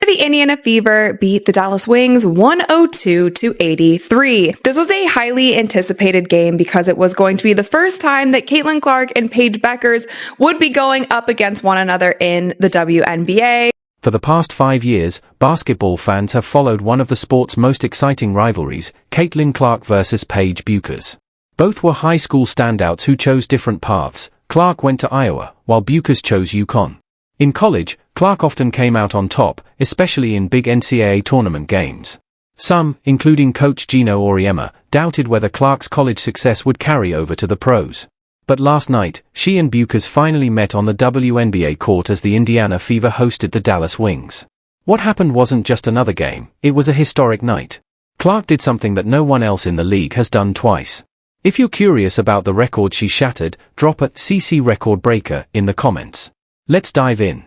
The Indiana Fever beat the Dallas Wings 102-83. This was a highly anticipated game because it was going to be the first time that Caitlin Clark and Paige Bueckers would be going up against one another in the WNBA. For the past 5 years, basketball fans have followed one of the sport's most exciting rivalries, Caitlin Clark versus Paige Bueckers. Both were high school standouts who chose different paths. Clark went to Iowa, while Bueckers chose UConn. In college, Clark often came out on top, especially in big NCAA tournament games. Some, including coach Gino Auriemma, doubted whether Clark's college success would carry over to the pros. But last night, she and Bueckers finally met on the WNBA court as the Indiana Fever hosted the Dallas Wings. What happened wasn't just another game, it was a historic night. Clark did something that no one else in the league has done twice. If you're curious about the record she shattered, drop a CC record breaker in the comments. Let's dive in.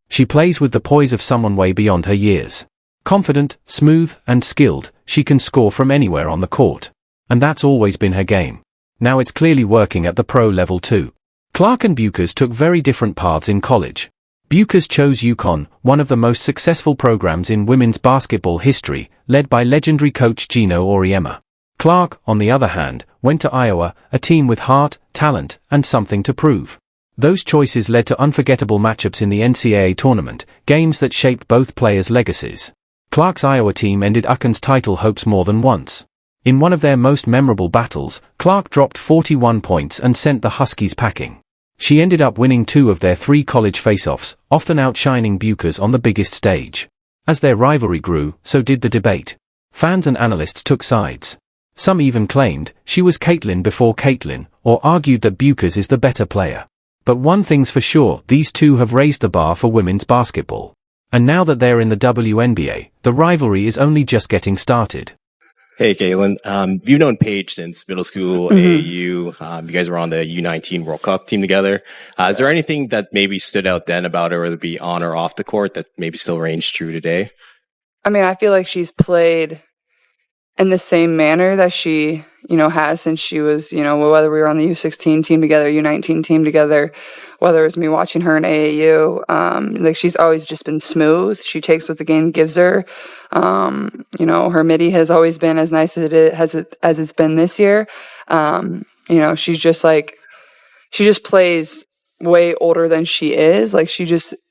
She plays with the poise of someone way beyond her years. Confident, smooth, and skilled, she can score from anywhere on the court. And that's always been her game. Now it's clearly working at the pro level too. Clark and Bueckers took very different paths in college. Bueckers chose UConn, one of the most successful programs in women's basketball history, led by legendary coach Gino Auriemma. Clark, on the other hand, went to Iowa, a team with heart, talent, and something to prove. Those choices led to unforgettable matchups in the NCAA tournament, games that shaped both players' legacies. Clark's Iowa team ended UConn's title hopes more than once. In one of their most memorable battles, Clark dropped 41 points and sent the Huskies packing. She ended up winning 2 of their 3 college face-offs, often outshining Bueckers on the biggest stage. As their rivalry grew, so did the debate. Fans and analysts took sides. Some even claimed she was Caitlin before Caitlin, or argued that Bueckers is the better player. But one thing's for sure, these two have raised the bar for women's basketball. And now that they're in the WNBA, the rivalry is only just getting started. Hey, Caitlin. You've known Paige since middle school, AAU. You guys were on the U19 World Cup team together. Is there anything that maybe stood out then about her, whether it be on or off the court, that maybe still reigns true today? I mean, I feel like she's played in the same manner that she, has since she was, whether we were on the U16 team together, U19 team together, whether it was me watching her in AAU, she's always just been smooth. She takes what the game gives her. Her midi has always been as nice as it's been this year. She's just she just plays way older than she is.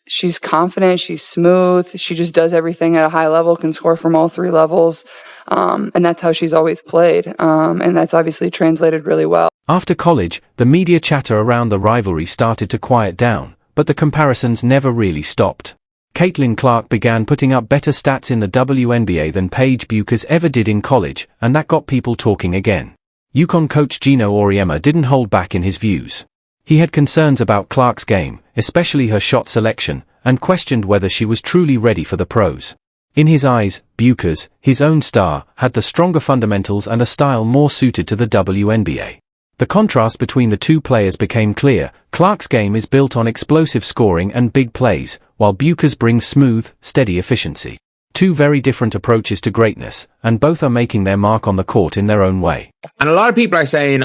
She's confident, she's smooth, she just does everything at a high level, can score from all 3 levels. And that's how she's always played. And that's obviously translated really well. After college, the media chatter around the rivalry started to quiet down, but the comparisons never really stopped. Caitlin Clark began putting up better stats in the WNBA than Paige Bueckers ever did in college, and that got people talking again. UConn coach Gino Auriemma didn't hold back in his views. He had concerns about Clark's game, especially her shot selection, and questioned whether she was truly ready for the pros. In his eyes, Bueckers, his own star, had the stronger fundamentals and a style more suited to the WNBA. The contrast between the two players became clear. Clark's game is built on explosive scoring and big plays, while Bueckers brings smooth, steady efficiency. 2 very different approaches to greatness, and both are making their mark on the court in their own way. And a lot of people are saying,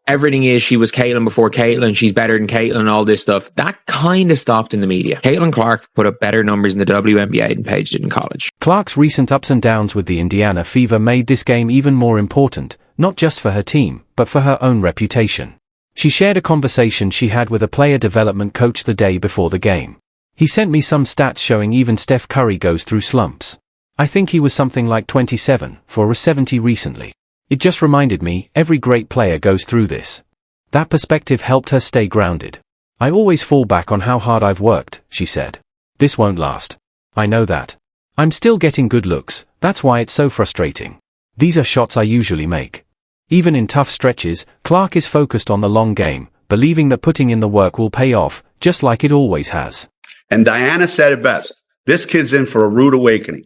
everything is she was Caitlin before Caitlin, she's better than Caitlin and all this stuff. That kind of stopped in the media. Caitlin Clark put up better numbers in the WNBA than Paige did in college. Clark's recent ups and downs with the Indiana Fever made this game even more important, not just for her team, but for her own reputation. She shared a conversation she had with a player development coach the day before the game. He sent me some stats showing even Steph Curry goes through slumps. I think he was something like 27, for a 70 recently. It just reminded me, every great player goes through this. That perspective helped her stay grounded. I always fall back on how hard I've worked, she said. This won't last. I know that. I'm still getting good looks, that's why it's so frustrating. These are shots I usually make. Even in tough stretches, Clark is focused on the long game, believing that putting in the work will pay off, just like it always has. And Diana said it best. This kid's in for a rude awakening.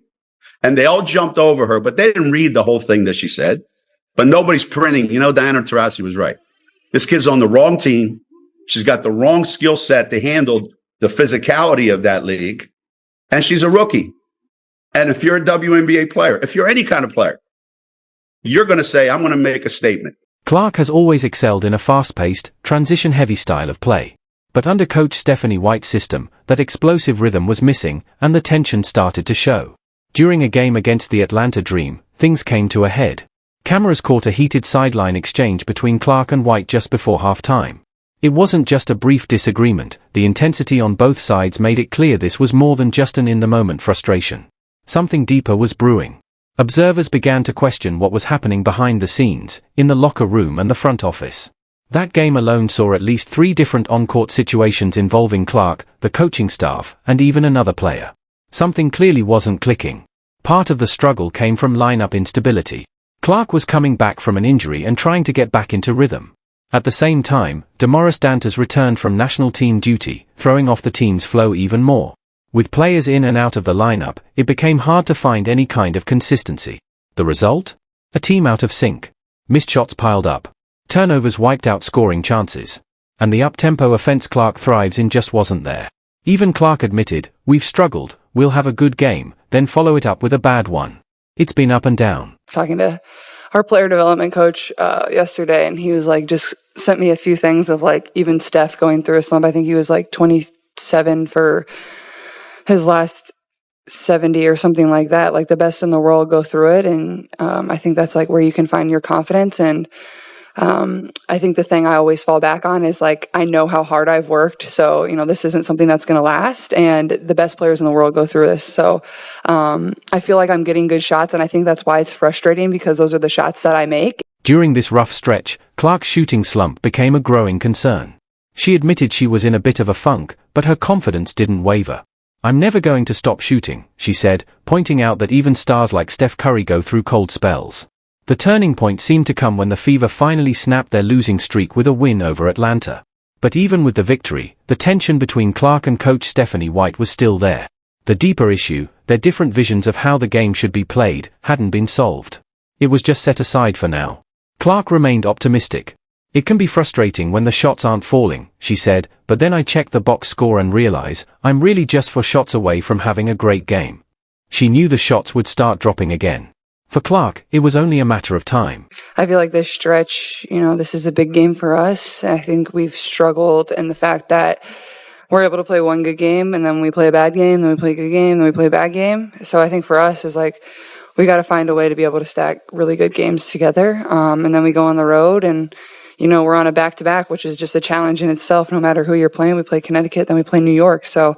And they all jumped over her, but they didn't read the whole thing that she said. But nobody's printing. Diana Taurasi was right. This kid's on the wrong team. She's got the wrong skill set to handle the physicality of that league. And she's a rookie. And if you're a WNBA player, if you're any kind of player, you're going to say, I'm going to make a statement. Clark has always excelled in a fast-paced, transition-heavy style of play. But under coach Stephanie White's system, that explosive rhythm was missing, and the tension started to show. During a game against the Atlanta Dream, things came to a head. Cameras caught a heated sideline exchange between Clark and White just before halftime. It wasn't just a brief disagreement, the intensity on both sides made it clear this was more than just an in-the-moment frustration. Something deeper was brewing. Observers began to question what was happening behind the scenes, in the locker room and the front office. That game alone saw at least 3 different on-court situations involving Clark, the coaching staff, and even another player. Something clearly wasn't clicking. Part of the struggle came from lineup instability. Clark was coming back from an injury and trying to get back into rhythm. At the same time, Damaris Dantas returned from national team duty, throwing off the team's flow even more. With players in and out of the lineup, it became hard to find any kind of consistency. The result? A team out of sync. Missed shots piled up. Turnovers wiped out scoring chances. And the up-tempo offense Clark thrives in just wasn't there. Even Clark admitted, "We've struggled, we'll have a good game, then follow it up with a bad one. It's been up and down." Talking to our player development coach yesterday, and he was like, just sent me a few things of like even Steph going through a slump. I think he was like 27 for his last 70 or something like that. Like the best in the world go through it, and I think that's like where you can find your confidence. And I think the thing I always fall back on is like, I know how hard I've worked. So, this isn't something that's going to last, and the best players in the world go through this. So, I feel like I'm getting good shots, and I think that's why it's frustrating, because those are the shots that I make. During this rough stretch, Clark's shooting slump became a growing concern. She admitted she was in a bit of a funk, but her confidence didn't waver. "I'm never going to stop shooting," she said, pointing out that even stars like Steph Curry go through cold spells. The turning point seemed to come when the Fever finally snapped their losing streak with a win over Atlanta. But even with the victory, the tension between Clark and coach Stephanie White was still there. The deeper issue, their different visions of how the game should be played, hadn't been solved. It was just set aside for now. Clark remained optimistic. "It can be frustrating when the shots aren't falling," she said, "but then I check the box score and realize I'm really just 4 shots away from having a great game." She knew the shots would start dropping again. For Clark, it was only a matter of time. I feel like this stretch, this is a big game for us. I think we've struggled in the fact that we're able to play one good game, and then we play a bad game, then we play a good game, then we play a bad game. So I think for us is like, we got to find a way to be able to stack really good games together. And then we go on the road, and we're on a back-to-back, which is just a challenge in itself. No matter who you're playing, we play Connecticut, then we play New York. So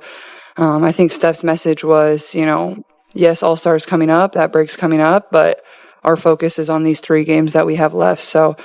I think Steph's message was, yes, All-Stars coming up, that break's coming up, but our focus is on these 3 games that we have left. So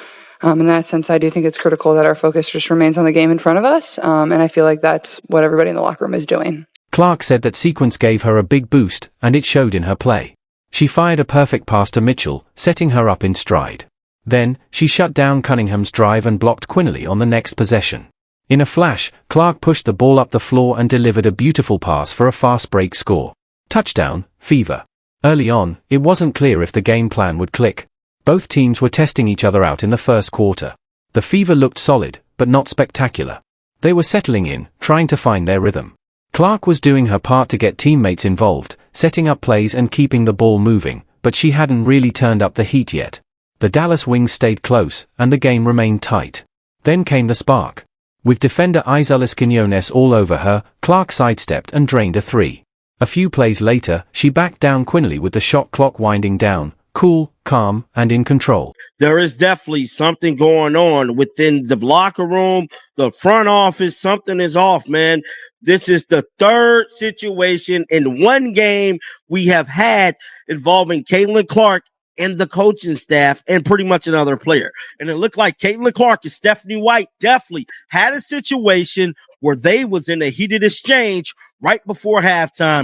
in that sense, I do think it's critical that our focus just remains on the game in front of us. And I feel like that's what everybody in the locker room is doing. Clark said that sequence gave her a big boost, and it showed in her play. She fired a perfect pass to Mitchell, setting her up in stride. Then, she shut down Cunningham's drive and blocked Quinley on the next possession. In a flash, Clark pushed the ball up the floor and delivered a beautiful pass for a fast break score. Touchdown, Fever. Early on, it wasn't clear if the game plan would click. Both teams were testing each other out in the first quarter. The Fever looked solid, but not spectacular. They were settling in, trying to find their rhythm. Clark was doing her part to get teammates involved, setting up plays and keeping the ball moving, but she hadn't really turned up the heat yet. The Dallas Wings stayed close, and the game remained tight. Then came the spark. With defender Isalis Quinones all over her, Clark sidestepped and drained a 3. A few plays later, she backed down Quinley with the shot clock winding down, cool, calm, and in control. There is definitely something going on within the locker room, the front office. Something is off, man. This is the 3rd situation in one game we have had involving Caitlin Clark and the coaching staff and pretty much another player. And it looked like Caitlin Clark and Stephanie White definitely had a situation where they was in a heated exchange right before halftime.